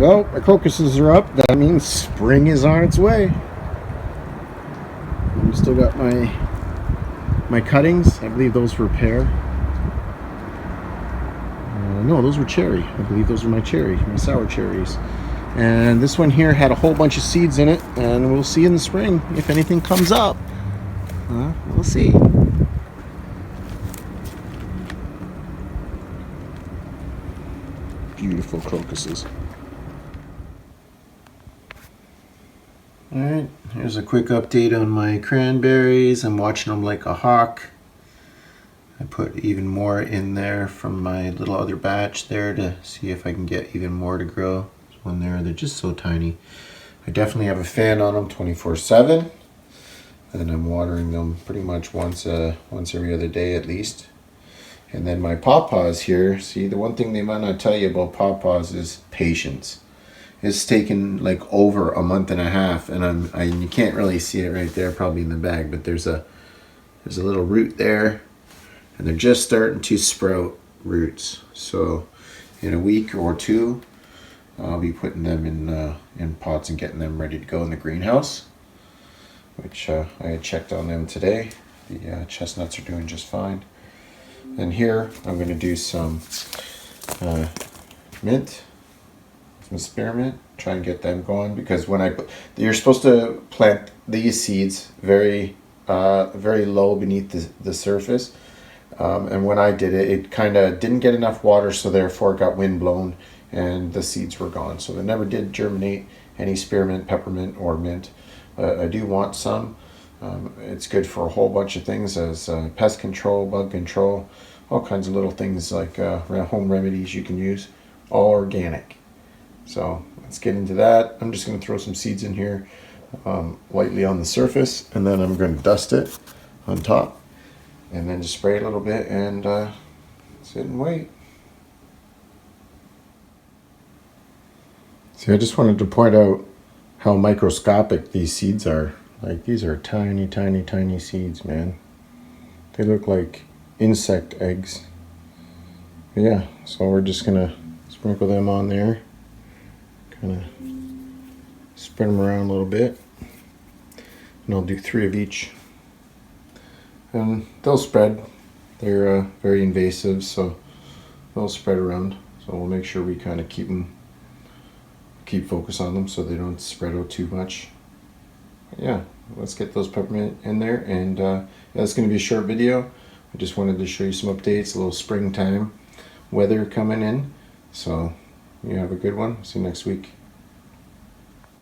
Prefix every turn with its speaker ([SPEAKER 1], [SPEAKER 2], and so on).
[SPEAKER 1] Well, my crocuses are up. That means spring is on its way. We still got my cuttings. I believe those were pear. No, those were cherry. I believe those were my sour cherries. And this one here had a whole bunch of seeds in it, and we'll see in the spring if anything comes up. We'll see. Beautiful crocuses. Alright, here's a quick update on my cranberries. I'm watching them like a hawk. I put even more in there from my little other batch there to see if I can get even more to grow. There's one there, they're just so tiny. I definitely have a fan on them 24/7, and I'm watering them pretty much once every other day at least. And then my pawpaws here, see, the one thing they might not tell you about pawpaws is patience. It's taken like over a month and a half, and you can't really see it right there, probably in the bag, but there's a little root there. And they're just starting to sprout roots. So in a week or two, I'll be putting them in pots and getting them ready to go in the greenhouse, which I had checked on them today. The chestnuts are doing just fine. And here I'm going to do some mint, some spearmint, try and get them going, because you're supposed to plant these seeds very low beneath the surface. And when I did it, it kind of didn't get enough water, so therefore it got wind blown and the seeds were gone. So they never did germinate any spearmint, peppermint, or mint. I do want some. It's good for a whole bunch of things, as pest control, bug control, all kinds of little things like home remedies you can use, all organic. So let's get into that. I'm just going to throw some seeds in here lightly on the surface, and then I'm going to dust it on top. And then just spray a little bit and sit and wait. See, I just wanted to point out how microscopic these seeds are. Like, these are tiny, tiny, tiny seeds, man. They look like insect eggs. But yeah, so we're just gonna sprinkle them on there. Kind of spread them around a little bit. And I'll do 3 of each. And they'll spread. They're very invasive, so they'll spread around. So we'll make sure we kind of keep focus on them so they don't spread out too much. But yeah, let's get those peppermint in there. And that's going to be a short video. I just wanted to show you some updates, a little springtime weather coming in. So you have a good one. See you next week.